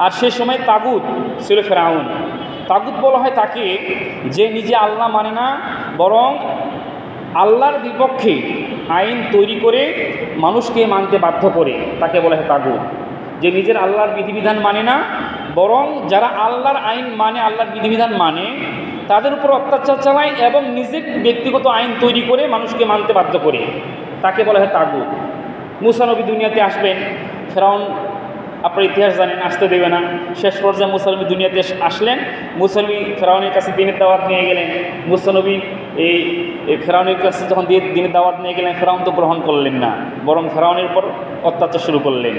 আর সে সময় তাগুত ছিল ফেরাউন। তাগুত বলা হয় তাকে যে নিজে আল্লাহ মানে না, বরং আল্লাহর বিপক্ষে আইন তৈরি করে মানুষকে মানতে বাধ্য করে, তাকে বলা হয় তাগুত। যে নিজের আল্লাহর বিধিবিধান মানে না, বরং যারা আল্লাহর আইন মানে, আল্লাহর বিধিবিধান মানে, তাদের উপর অত্যাচার চালায় এবং নিজের ব্যক্তিগত আইন তৈরি করে মানুষকে মানতে বাধ্য করে, তাকে বলা হয় তাগুত। মুসা নবী দুনিয়াতে আসবেন, ফেরাউন আপনার ইতিহাস জানেন আসতে দেবে না। শেষ পর্যায়ে মুসা নবী দুনিয়াতে আসলেন, মুসা নবী ফেরাউনের কাছে দিনের দাওয়াত নিয়ে গেলেন। মুসা নবী এই ফেরাউনের কাছে যখন দিনের দাওয়াত নিয়ে গেলেন, ফেরাউন তো গ্রহণ করলেন না, বরং ফেরাউনের উপর অত্যাচার শুরু করলেন।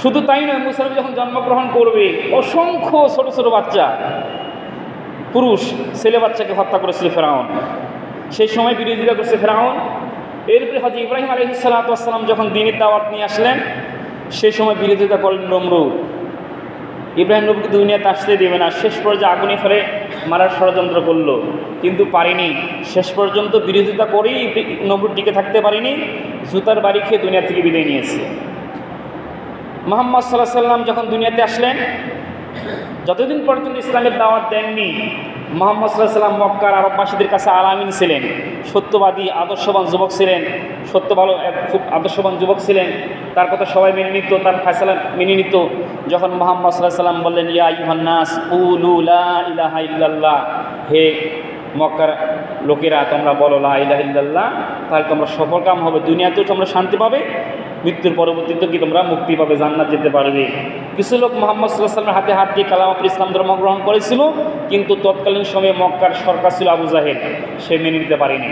শুধু তাই নয়, মুসা নবী যখন জন্মগ্রহণ করবে, অসংখ্য ছোট ছোট বাচ্চা, পুরুষ ছেলে বাচ্চাকে হত্যা করেছিল ফেরাউন। সেই সময় বিরোধিতা করছে ফেরাউন। এরপরে হযরত ইব্রাহিম আলাইহিস সালাতু ওয়াস সালাম যখন দ্বীনের দাওয়াত নিয়ে আসলেন, সেই সময় বিরোধিতা করলেন নমরুদ। ইব্রাহিম নবীকে দুনিয়াতে আসতে দেবে না, শেষ পর্যায়ে আগুনে ফেলে মারার ষড়যন্ত্র করলো, কিন্তু পারেনি। শেষ পর্যন্ত বিরোধিতা করেই নমরুদ টিকে থাকতে পারেনি, জুতার বাড়ি খেয়ে দুনিয়া থেকে বিদায় নিয়েছে। মুহাম্মদ সাল্লাল্লাহু আলাইহি ওয়াসাল্লাম যখন দুনিয়াতে আসলেন, যতদিন পর্যন্ত ইসলামের দাওয়াত দেননি, মুহাম্মদ সাল্লাল্লাহু আলাইহি ওয়াসাল্লাম মক্কার আরববাসীদের কাছে আলামিন ছিলেন, সত্যবাদী আদর্শবান যুবক ছিলেন, খুব আদর্শবান যুবক ছিলেন। তার কথা সবাই মেনে নিত, তার ফয়সালা মেনে নিত। যখন মুহাম্মদ সাল্লাল্লাহু আলাইহি ওয়াসাল্লাম বললেন, ইয়া আইয়ুহান নাস কুলু লা ইলাহা ইল্লাল্লাহ, হে মক্কার লোকেরা তোমরা বলো লা ইলাহা ইল্লাল্লাহ, তাহলে তোমরা সফলকাম হবে, দুনিয়াতেও তোমরা শান্তি পাবে, মৃত্যুর পরবর্তীতে কি তোমরা মুক্তি পাবে, জান্নাত যেতে পারবে। কিছু লোক মুহাম্মদ সাল্লাল্লাহু আলাইহি ওয়াসাল্লামের হাতে হাত দিয়ে কালামা পড়ে ইসলাম ধর্ম গ্রহণ করেছিল, কিন্তু তৎকালীন সময়ে মক্কার সরকার ছিল আবু জাহেল, সে মেনে নিতে পারেনি।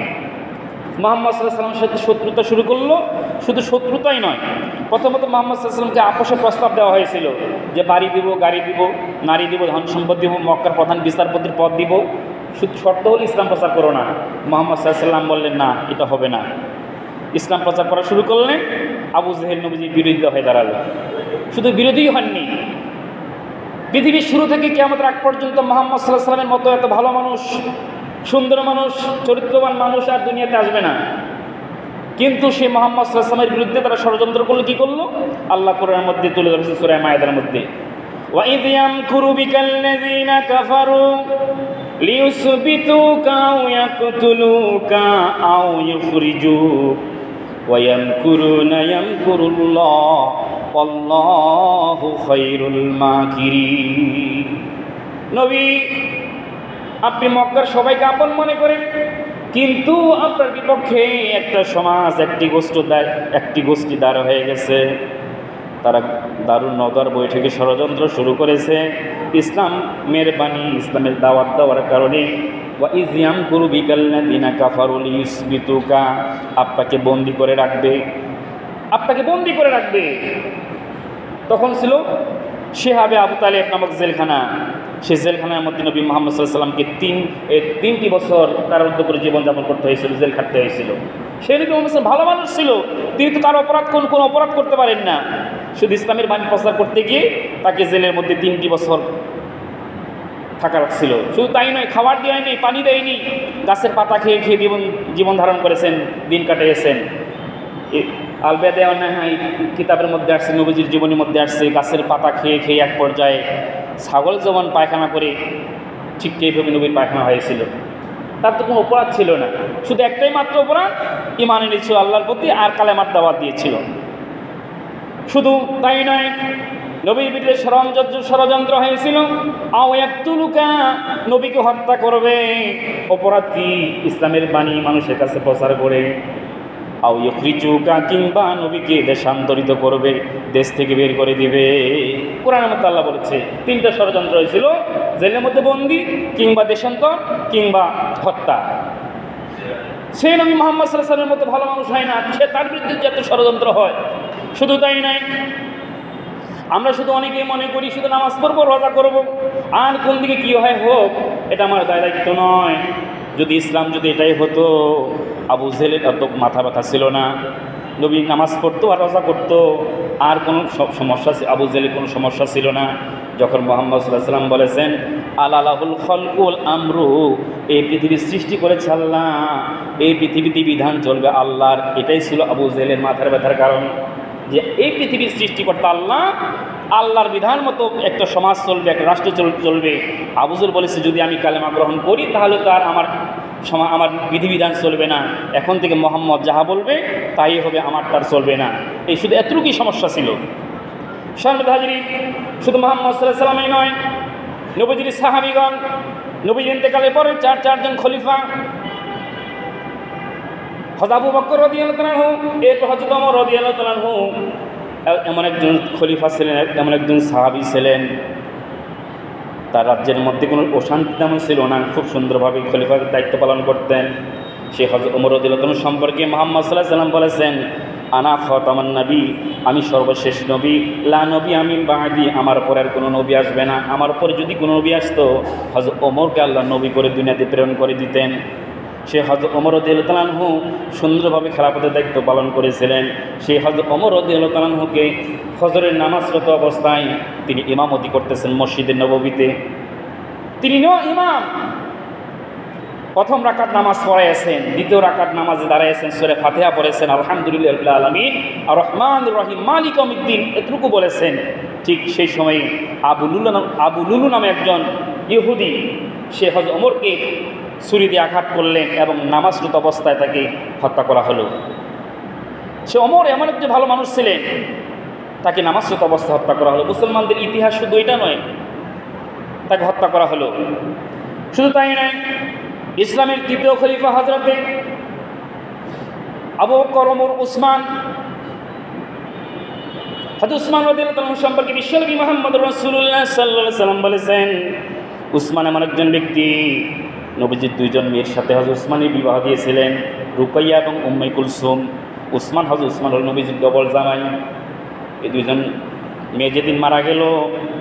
মুহাম্মদ সাল্লাল্লাহু আলাইহি ওয়াসাল্লামের সাথে শত্রুতা শুরু করলো। শুধু শত্রুতাই নয়, প্রথমত মুহাম্মদ সাল্লাল্লাহু আলাইহি ওয়াসাল্লামকে আপোষের প্রস্তাব দেওয়া হয়েছিল যে বাড়ি দিব, গাড়ি দিব, নারী দিব, ধন সম্পদ দিব, মক্কার প্রধান বিচারপতির পদ দিব, শুধু শর্ত হলে ইসলাম প্রচার করো না। মুহাম্মদ সাল্লাল্লাহু আলাইহি ওয়াসাল্লাম বললেন, না, এটা হবে না। ইসলাম প্রচার করা শুরু করলেন, আবু জাহেল নবীজির বিরোধিতা হয়ে দাঁড়ালো। শুধু বিরোধীই হননি, পৃথিবীর শুরু থেকে কিয়ামতের আগ পর্যন্ত মুহাম্মদ সাল্লাল্লাহু আলাইহি ওয়াসাল্লামের মতো এত ভালো মানুষ, সুন্দর মানুষ, চরিত্রবান মানুষ আর দুনিয়াতে আসবে না। কিন্তু সে মুহাম্মদ সাল্লাল্লাহু আলাইহি ওয়াসাল্লামের বিরুদ্ধে তারা ষড়যন্ত্র করলো। কি করলো? আল্লাহ কোরআনের মধ্যে তুলে ধরেছে সূরা মায়েদার মধ্যে, ওয়া ইয ইয়ামকুরু বিকাল্লাযীনা কাফারু লিইউসবিতুকা আও ইয়াকতুলুকা আও ইউখরিজুক ওয়া ইয়ামকুরুনা ইয়ামকুরুল্লাহ আল্লাহু খায়রুল মাকিরিন। নবী, আপনি মক্কার সবাইকে আপন মনে করেন, কিন্তু আপনার বিপক্ষে একটা সমাজ, একটি গোষ্ঠী দাঁড় হয়ে গেছে। তারা দারুন নদর বৈঠকে ষড়যন্ত্র শুরু করেছে ইসলামের বাণী, ইসলামের দাওয়াত দেওয়ার কারণে। ওয়া ইয ইয়ামকুরু বিকাল্লাযীনা কাফারু লিইউসবিতুকা, আপনাকে বন্দী করে রাখবে। তখন ছিল শিহাবে আবু তালেব নামক জেলখানা। সেই জেলখানার মধ্যে নবী মুহাম্মদ সাল্লাল্লাহু আলাইহি ওয়াসাল্লামকে 3টি বছর কারারুদ্ধ করে জীবনযাপন করতে হয়েছিল, জেল খাটতে হয়েছিল। সেই নবী মুহাম্মদ ভালো মানুষ ছিল, তিনি তো কারো কোনো অপরাধ করতে পারেন না। শুধু ইসলামের বাণী প্রচার করতে গিয়ে তাকে জেলের মধ্যে 3টি বছর থাকা রাখছিল। শুধু তাই নয়, খাবার দেয়নি, পানি দেয়নি, গাছের পাতা খেয়ে খেয়ে জীবন ধারণ করেছেন, দিন কাটিয়েছেন। আলবেদে কিতাবের মধ্যে আসছে, নবীজির জীবনের মধ্যে আসছে, গাছের পাতা খেয়ে খেয়ে এক পর্যায়ে ছাগল যেমন পায়খানা করে, ঠিক এইভাবে নবীর পায়খানা হয়েছিল। তার তো কোনো অপরাধ ছিল না, শুধু একটাই মাত্র অপরাধ, ঈমান এনেছিল আল্লাহর প্রতি আর কালেমার দাওয়াত দিয়েছিল। শুধু তাই নয়, নবীর বিরুদ্ধে ষড়যন্ত্র হয়েছিল, আও ইয়াকতুলুকা, নবীকে হত্যা করবে। অপরাধ কি? ইসলামের বাণী মানুষের কাছে প্রচার করে। আও ইউখরিজুকা, কিংবা নবীকে দেশান্তরিত করবে, দেশ থেকে বের করে দিবে। কোরআনের মধ্যে আল্লাহ বলেছে 3টা ষড়যন্ত্র হয়েছিল, জেলের মধ্যে বন্দী, কিংবা দেশান্তর, কিংবা হত্যা। সেই নবী মুহাম্মদ সাল্লাল্লাহু আলাইহি ওয়াসাল্লামের মতো ভালো মানুষ হয় না, সে তার বিরুদ্ধে যত ষড়যন্ত্র হয়। শুধু তাই নয়, আমরা শুধু অনেকেই মনে করি শুধু নামাজ পড়বো, রোজা করবো, আর কোন দিকে কী হয় হোক, এটা আমার দায়িত্ব নয়। ইসলাম যদি এটাই হতো, আবু জেহেলের এত মাথা ব্যথা ছিল না। নবী নামাজ পড়তো আর রোজা করতো, আর কোনো সমস্যা, আবু জেহেলের কোনো সমস্যা ছিল না। যখন মুহাম্মদ সাল্লাল্লাহু আলাইহি ওয়াসাল্লাম বলেছেন আলালাহুল খালকুল আমরু, এই পৃথিবী সৃষ্টি করেছে আল্লাহ, এই পৃথিবীতে বিধান চলবে আল্লাহর, এটাই ছিল আবু জেহেলের মাথার ব্যথার কারণ। যে এই পৃথিবীর সৃষ্টিকর্তা আল্লাহ, আল্লাহর বিধান মতো একটা সমাজ চলবে, একটা রাষ্ট্র চলবে। আবু যর বলেছে যদি আমি কালেমা গ্রহণ করি তাহলে তো আর আমার বিধিবিধান চলবে না, এখন থেকে মোহাম্মদ যাহা বলবে তাই হবে, আমারটার চলবে না। এই শুধু এতটুকুই সমস্যা ছিল। সম্মানিত হাজিরিন, শুধু মুহাম্মদ সাল্লাল্লাহু আলাইহি ওয়াসাল্লামই নয়, নবীজির সাহাবীগণ, নবীর ইন্তেকালের পরে চারজন খলিফা, হযরত আবু বকর রাদিয়াল্লাহু তাআলা আনহু, এরপর হযরত ওমর রাদিয়াল্লাহু তাআলা আনহু, এমন একজন খলিফা ছিলেন, এমন একজন সাহাবী ছিলেন, তার রাজ্যের মধ্যে কোনো অশান্তি তেমন ছিল না, খুব সুন্দরভাবে খলিফার দায়িত্ব পালন করতেন। সে হযরত ওমর রাদিয়াল্লাহু তাআলা সম্পর্কে মুহাম্মদ সাল্লাল্লাহু আলাইহি ওয়াসাল্লাম বলেছেন, আনা খাতামান নবী, আমি সর্বশেষ নবী, লা নবী আমি বাদি, আমার পরে আর কোনো নবী আসবে না। আমার পরে যদি কোনো নবী আসতো হযরত ওমরকে আল্লাহ নবী করে দুনিয়াতে প্রেরণ করে দিতেন। সে হযরত ওমর রাদিয়াল্লাহু তাআলা আনহু সুন্দরভাবে খেলাফতের দায়িত্ব পালন করেছিলেন। সেই হযরত ওমর রাদিয়াল্লাহু তাআলা আনহুকে ফজরের নামাজরত অবস্থায় তিনি ইমামতি করতেছেন মসজিদে নববীতে। তিনি ইমাম, প্রথম রাকাত নামাজ পড়াইছেন, দ্বিতীয় রাকাত নামাজে দাঁড়াইছেন, সূরা ফাতিহা পড়েছেন, আলহামদুলিল্লাহি রাব্বিল আলামিন আর রহমানির রহিম মালিক ইয়াউমিদ্দিন, এতটুকু বলেছেন। ঠিক সেই সময় আবু লুলু নামে একজন ইহুদি, সে হযরত ওমরকে ছুরি দিয়ে আঘাত করলেন এবং নামাজরত অবস্থায় তাকে হত্যা করা হলো। সে ওমর এমন একজন ভালো মানুষ ছিলেন, তাকে নামাজরত অবস্থায় হত্যা করা হলো। মুসলমানদের ইতিহাস শুধু এটা নয়, তাকে হত্যা করা হলো। শুধু তাই নয়, ইসলামের তৃতীয় খলিফা হযরতে আবু বকর, ওমর, উসমান, হযরত উসমান রাদিয়াল্লাহু তাআলা সম্পর্কে বিশ্বনবী মুহাম্মদ রাসূলুল্লাহ সাল্লাল্লাহু আলাইহি ওয়াসাল্লাম বলেছেন, উসমান এমন একজন ব্যক্তি, নবীজির দুইজন মেয়ের সাথে হযরত উসমানের বিবাহ দিয়েছিলেন, রুকাইয়া এবং উম্মে কুলসুম। হযরত উসমান হল নবীজির ডবল জামাই। এই দুইজন মেয়ে যেদিন মারা গেল,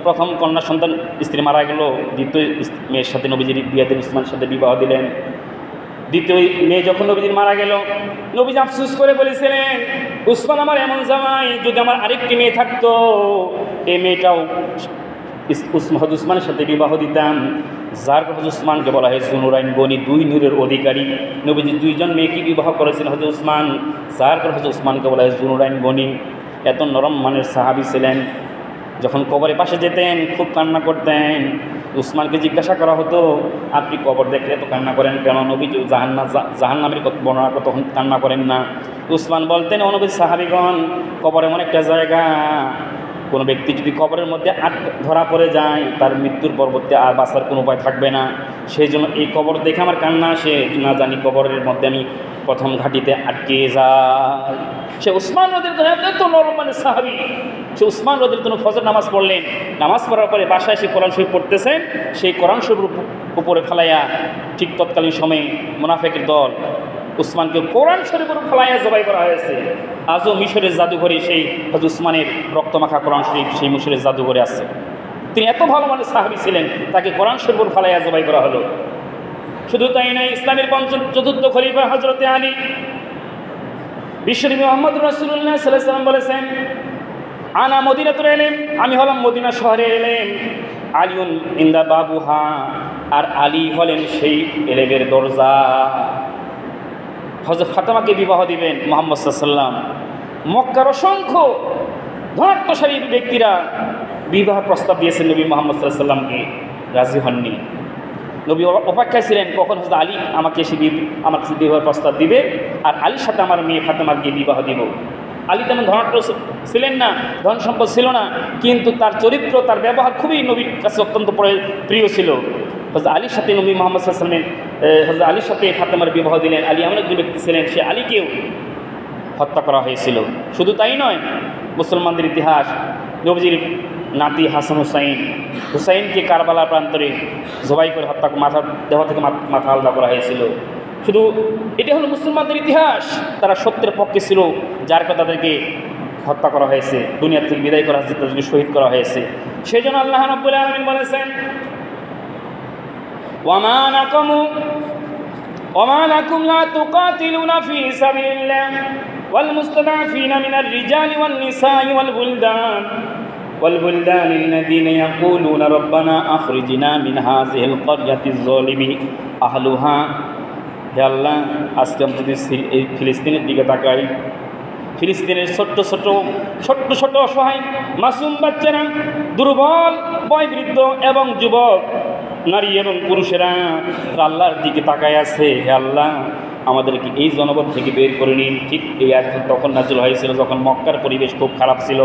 প্রথম কন্যা সন্তান স্ত্রী মারা গেল, দ্বিতীয় মেয়ের সাথে নবীজির বিয়ে দিন, উসমানের সাথে বিবাহ দিলেন। দ্বিতীয় মেয়ে যখন নবীজির মারা গেল, নবীজি আফসোস করে বলেছিলেন, উসমান আমার এমন জামাই, যদি আমার আরেকটি মেয়ে থাকতো এই মেয়েটাও হযরত উসমানের সাথে বিবাহ দিতাম। যার হযরত উসমানকে বলা হয় জুনুরাইন গনি, দুই নূরের অধিকারী। নবীজি দুইজন মেয়েকে বিবাহ করেছেন হযরত উসমান, যার হযরত উসমানকে বলা হয় জুনুরাইন গনি। এত নরম মানের সাহাবী ছিলেন। যখন কবরের পাশে যেতেন খুব কান্না করতেন। উসমানকে জিজ্ঞাসা করা হতো, আপনি কবর দেখলে তো কান্না করেন কেন? নবীজি জাহান্নামের বর্ণনা করে তখন কান্না করেন না। উসমান বলতেন, ও নবীর সাহাবীগণ, কবর এমন একটা জায়গা, কোনো ব্যক্তি যদি কবরের মধ্যে ধরা পড়ে যায় তার মৃত্যুর পরবর্তী আর বাঁচার কোনো উপায় থাকবে না। সেই জন্য এই কবর দেখে আমার কান্না আসে, না জানি কবরের মধ্যে আমি প্রথম ঘাটিতে আটকে যাই। সে উসমান রাদিয়াল্লাহু এত নরম মানে সাহাবী, সে উসমান রাদিয়াল্লাহু ফজর নামাজ পড়লেন, নামাজ পড়ার পরে বাসায় এসে কোরআন শরীফ পড়তেছেন, সেই কোরআন শরীফের উপরে ফেলাইয়া ঠিক তৎকালীন সময়ে মুনাফিকের দল উসমানকে কোরআন শরীফের উপর ফেলাইয়া জবাই করা হয়েছে। আজও মিশরের জাদুঘরে সেই হযরত উসমানের রক্তমাখা কোরআন শরীফ সেই মিশরের জাদুঘরে আছে। তিনি এত ভালো মানের সাহাবী ছিলেন, তাকে কোরআন শরীফের উপর ফেলাইয়া জবাই করা হলো। শুধু তাই নয়, ইসলামের চতুর্থ খলিফা হযরতে আলী, বিশ্বনবী মুহাম্মদ রাসূলুল্লাহ সাল্লাল্লাহু আলাইহি ওয়াসাল্লাম বলেছেন, আনা মদিনাতুল ইলম, আমি হলাম মদিনা শহরের ইলম, আলিউন ইনদা বাবুহা, আর আলী হলেন সেই ইলমের দরজা। হযরত ফাতেমাকে বিবাহ দিবেন মুহাম্মদ সাল্লাল্লাহু আলাইহি ওয়াসাল্লাম। মক্কার অসংখ্য ধনাত্মশালী ব্যক্তিরা বিবাহ প্রস্তাব দিয়েছেন নবী মুহাম্মদ সাল্লাল্লাহু আলাইহি ওয়াসাল্লামকে, রাজি হননি। নবী অপেক্ষায় ছিলেন কখন হযরত আলী আমাকে আমাকে বিবাহের প্রস্তাব দিবে, আর আলীর সাথে আমার মেয়ে ফাতেমাকে বিবাহ দিব। আলী তেমন ধনাঢ্য ছিলেন না, ধন সম্পদ ছিল না, কিন্তু তার চরিত্র, তার ব্যবহার খুবই নবীর কাছে অত্যন্ত প্রিয় ছিল। হযরত আলীর সাথে নবী মুহাম্মদ সাল্লাল্লাহু আলাইহি ওয়াসাল্লামের হযরত আলীর সাথে ফাতেমার বিবাহ দিলেন। আলী এমন একজন ব্যক্তি ছিলেন, সে আলীকেও হত্যা করা হয়েছিল। শুধু তাই নয়, মুসলমানদের ইতিহাস, নবীজির নাতি হাসান হুসাইনকে কারবালা প্রান্তরে জবাই করে হত্যা, দেহ থেকে মাথা আলাদা করা হয়েছিল। শুধু এটা হলো মুসলমানদের ইতিহাস। তারা সত্যের পক্ষে ছিল, যার কথা তাদেরকে হত্যা করা হয়েছে, দুনিয়া থেকে বিদায় করা হয়েছে, তাদেরকে শহীদ করা হয়েছে। সেই জন্য আল্লাহ রাব্বুল আলামিন বলেছেন, ওয়ামা লাকুম লা তুকাতিলুনা ফি সাবিলিল্লাহ ওয়াল মুস্তাদআফিনা মিনার রিজালি ওয়ান নিসাই والبلدان الذين يقولون ربنا أخرجنا من هذه القرية الظالم أهلها। হে আল্লাহ, আজকে আমি যদি এই ফিলিস্তিনের দিকে তাকাই, ফিলিস্তিনের ছোট্ট ছোট্ট অসহায় মাসুম বাচ্চারা, দুর্বল, বয়োবৃদ্ধ এবং যুবক, নারী এবং পুরুষেরা আল্লাহর দিকে তাকায় আছে, হে আল্লাহ আমাদেরকে এই জনপদ থেকে বের করে নিন। ঠিক এই আয়াত তখন নাযিল হয়েছিল যখন মক্কার পরিবেশ খুব খারাপ ছিল।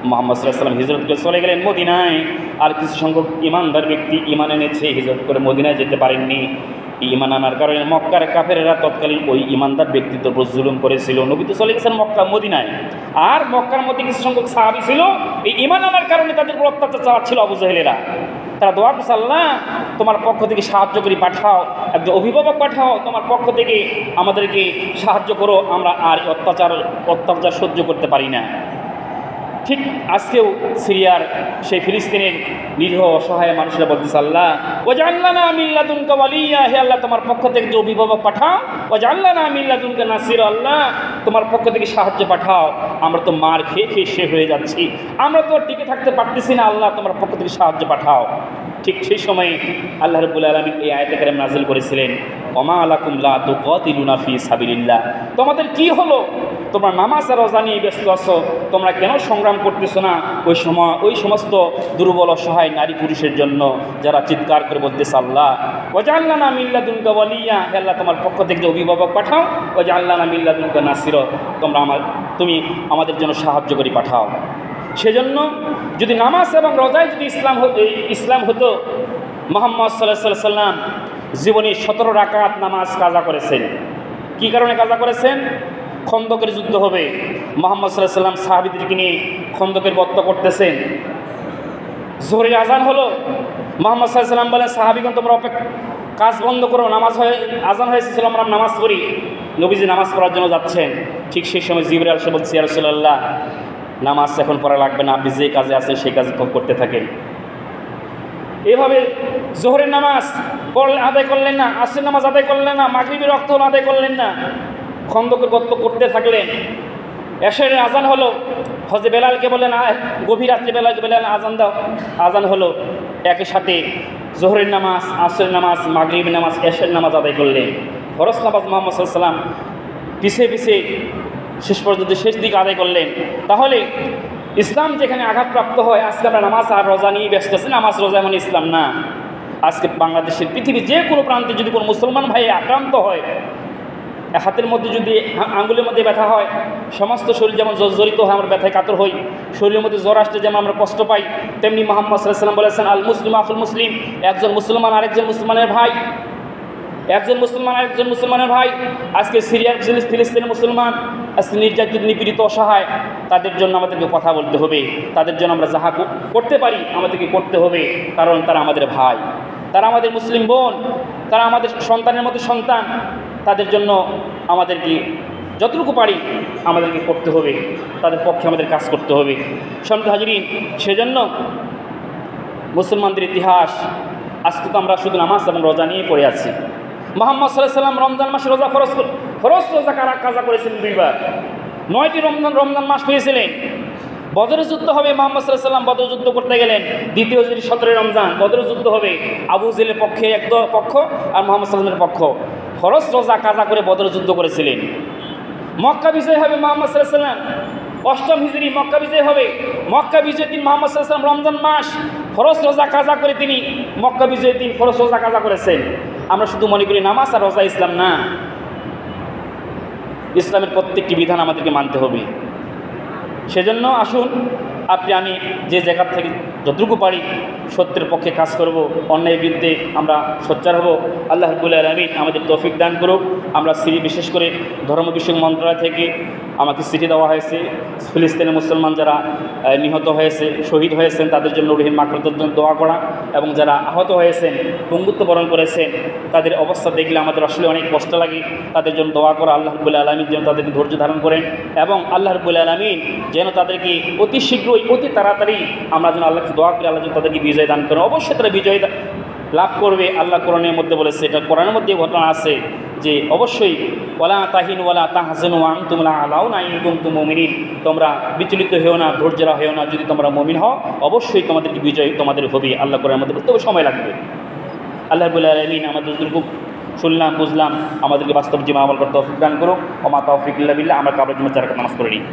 মুহাম্মদ সাল্লাল্লাহু আলাইহি ওয়াসাল্লাম হিজরত করে চলে গেলেন মদিনায়। আর কিছু সংখ্যক ইমানদার ব্যক্তি ইমান এনেছে, হিজরত করে মদিনায় যেতে পারেননি। ইমান আনার কারণে মক্কার কাফেরেরা তৎকালীন ওই ইমানদার ব্যক্তিত্ব উপর জুলুম করেছিল। নবী তো চলে গেছেন মদিনায়, আর মক্কার মধ্যে কিছু সংখ্যক সাহাবী ছিল, এই ইমান আনার কারণে তাদের উপর অত্যাচার চালাচ্ছিল আবু জাহেলেরা। তারা দোয়া করছে, আল্লাহ তোমার পক্ষ থেকে সাহায্য করে পাঠাও, একজন অভিভাবক পাঠাও, তোমার পক্ষ থেকে আমাদেরকে সাহায্য করো, আমরা আর অত্যাচার সহ্য করতে পারি না। ঠিক আজকেও সিরিয়ার সেই ফিলিস্তিনের নিরীহ অসহায় মানুষরা বলতেছে, আল্লাহ ওয়াজআলনা মিন লাদুনকা ওয়ালিয়্যা, হে আল্লাহ তোমার পক্ষ থেকে যে অভিভাবক পাঠাও, ওয়াজআলনা মিন লাদুনকা নাসিরা, আল্লাহ তোমার পক্ষ থেকে সাহায্য পাঠাও, আমরা তো মার খেয়ে শেষ হয়ে যাচ্ছি, আমরা তো টিকে থাকতে পারতেছি না, আল্লাহ তোমার পক্ষ থেকে সাহায্য পাঠাও। ঠিক সেই সময়ে আল্লাহ রাব্বুল আলামিন এই আয়াতে কারিমা নাযিল করেছিলেন, ওমা লাকুম লা তুকাতিলুনা ফি সাবিলিল্লাহ, তোমাদের কি হলো, তোমরা নামাজ আর রোজা নিয়ে ব্যস্ত আছো, তোমরা কেন সংগ্রাম করতেছো না ওই সমস্ত দুর্বল অসহায় নারী পুরুষের জন্য যারা চিৎকার করে বলতেছে, আল্লাহ ওয়াজআলনা মিন লাদুনকা ওয়ালিয়্যা, হে আল্লাহ তোমার পক্ষ থেকে যে অভিভাবক পাঠাও, ওয়াজআলনা মিন লাদুনকা নাসিরা, তুমি আমাদের জন্য সাহায্যকারী পাঠাও। সেজন্য যদি নামাজ এবং রোজায় যদি ইসলাম হতো, মুহাম্মদ সাল্লাল্লাহু আলাইহি ওয়াসাল্লাম জীবনে 17 রাকাত নামাজ কাজা করেছেন। কি কারণে কাজা করেছেন? খন্দকের যুদ্ধ হবে, মুহাম্মদ সাল্লাল্লাহু আলাইহি ওয়াসাল্লাম সাহাবীদেরকে নিয়ে খন্দকের বত্ত করতেছেন। জোহরের আজান হলো, মুহাম্মদ সাল্লাল্লাহু আলাইহি ওয়াসাল্লাম বলেন, সাহাবীগণ তোমরা কাজ বন্ধ করো, আজান হয়েছিল, আমরা নামাজ পড়ি। নবীজি নামাজ পড়ার জন্য যাচ্ছেন, ঠিক সেই সময় জিবরাইল এসে বলছে, ইয়া রাসূলুল্লাহ নামাজ এখন পড়া লাগবে না, আপনি যে কাজে আছেন সেই কাজ করতে থাকেন। এভাবে জোহরের নামাজ আদায় করলেন না, আসরের নামাজ আদায় করলেন না, মাগরিবের ওয়াক্ত আদায় করলেন না, খন্দকের গর্ত করতে থাকলেন। এশারের আজান হলো, হযরত বেলালকে বললেন, গভীর রাত্রে বেলালকে বললেন আজান দাও। আজান হলো, একই সাথে জোহরের নামাজ, আসরের নামাজ, মাগরিবের নামাজ, এশারের নামাজ আদায় করলেন। ফরজ নামাজ মুহাম্মদ সাল্লাল্লাহু আলাইহি ওয়াসাল্লাম পিছিয়ে শেষ পর্যন্ত শেষ দিকে আদায় করলেন। তাহলে ইসলাম যেখানে আঘাতপ্রাপ্ত হয়, আজকে আমরা নামাজ আর রোজা নিয়ে ব্যস্ত আছি। নামাজ রোজা এমন ইসলাম না। আজকে বাংলাদেশের পৃথিবীর যে কোনো প্রান্তে যদি কোনো মুসলমান ভাই আক্রান্ত হয়, হাতের মধ্যে যদি আঙ্গুলের মধ্যে ব্যথা হয়, সমস্ত শরীর যেমন জর্জরিত হয়, আমরা ব্যথায় কাতর হই, শরীরের মধ্যে জ্বর আসলে যেমন আমরা কষ্ট পাই, তেমনি মুহাম্মদ সাল্লাল্লাহু আলাইহি ওয়াসাল্লাম বলেছেন, আল মুসলিম আখুল মুসলিম, একজন মুসলমান আরেকজন মুসলমানের ভাই, একজন মুসলমান আরেকজন মুসলমানের ভাই। আজকে সিরিয়ার ফিলিস্তিনের মুসলমান আজকে নির্যাতিত, নিপীড়িত, অসহায়, তাদের জন্য আমাদেরকে কথা বলতে হবে, তাদের জন্য আমরা যাহা করতে পারি আমাদেরকে করতে হবে, কারণ তারা আমাদের ভাই, তারা আমাদের মুসলিম বোন, তারা আমাদের সন্তানের মতো সন্তান। তাদের জন্য আমাদেরকে যতটুকু পারি আমাদেরকে করতে হবে, তাদের পক্ষে আমাদের কাজ করতে হবে। সম্মানিত হাজিরিন, সেজন্য মুসলমানদের ইতিহাস আজকে তো আমরা শুধু নামাজ এবং রোজা নিয়ে পড়ে আছি। মুহাম্মদ সাল্লাল্লাহু আলাইহি ওয়াসাল্লাম রমজান মাসে রোজা ফরজ রোজা কাজা করেছিলেন 2 বার, 9টি রমজান মাস পেয়েছিলেন। বদরের যুদ্ধ হবে, মুহাম্মদ সাল্লাল্লাহু আলাইহি ওয়াসাল্লাম বদর যুদ্ধ করতে গেলেন, দ্বিতীয় 17 রমজান বদরের যুদ্ধ হবে, আবু জেলের পক্ষে এক পক্ষ আর মুহাম্মদ সাল্লাল্লাহু আলাইহি ওয়াসাল্লামের পক্ষ। ফরজ রোজা কাজা করে বদরের যুদ্ধ করেছিলেন। মক্কা বিজয় হবে মুহাম্মদ সাল্লাল্লাহু আলাইহি ওয়াসাল্লাম 8ম হিজরি মক্কা বিজয় হবে। মক্কা বিজয়ের দিন মুহাম্মদ সাল্লাল্লাহু আলাইহি ওয়াসাল্লাম রমজান মাস ফরজ রোজা কাজা করে তিনি মক্কা বিজয়ের দিন ফরজ রোজা কাজা করেছেন। আমরা শুধু মনে করি নামাজ আর রোজা ইসলাম না, ইসলামের প্রত্যেকটি বিধান আমাদেরকে মানতে হবে। সেজন্য আসুন আমি যে জায়গা থেকে যতটুকু পারি সত্যের পক্ষে কাজ করব, অন্যায়ের বিরুদ্ধে আমরা সোচ্চার হব। আল্লাহ রাব্বুল আলামিন আমাদের তৌফিক দান করুক। আমরা বিশেষ করে ধর্ম বিষয়ক মন্ত্রণালয় থেকে আমাকে চিঠি দেওয়া হয়েছে, ফিলিস্তিনের মুসলমান যারা নিহত হয়েছে, শহীদ হয়েছেন, তাদের জন্য রহিম মাগফিরাতের জন্য দোয়া করা, এবং যারা আহত হয়েছেন, পঙ্গুত্ব বরণ করেছেন, তাদের অবস্থা দেখলে আমাদের আসলে অনেক কষ্ট লাগে। তাদের জন্য দোয়া করা, আল্লাহ রাব্বুল আলামিন যেন তাদেরকে ধৈর্য ধারণ করেন, এবং আল্লাহ রাব্বুল আলামিন যেন তাদেরকে অতি শীঘ্রই, অতি তাড়াতাড়ি আমরা যেন আল্লাহকে দোয়া করি, আল্লাহ যেন তাদেরকে বিজয় দান করেন। অবশ্যই তারা বিজয় লাভ করবে। আল্লাহ কোরআনের মধ্যে বলেছে, এটা কোরআনের মধ্যে ঘটনা আছে যে অবশ্যই ওয়ালা তাহিনু ওয়ালা তাহজানু ওয়া আনতুম লা আলাউনা ইন কুনতুম মুমিনিন, তোমরা বিচলিত হও না, ধৈর্যরা হও না, যদি তোমরা মুমিন হও অবশ্যই তোমাদেরকে বিজয় তোমাদের হবে। আল্লাহ কোরআনের মধ্যে বলতে সময় লাগবে। আল্লাহ রাব্বুল আলামিন আমাদের যতটুকু শুনলাম বুঝলাম, আমাদেরকে বাস্তব জীবন আমল করতে তৌফিক দান করুক। ওমা তৌফিক ইল্লা বিল্লাহ। আমরা কাবরের জন্য 4 রাকাত নামাজ পড়ে নিই।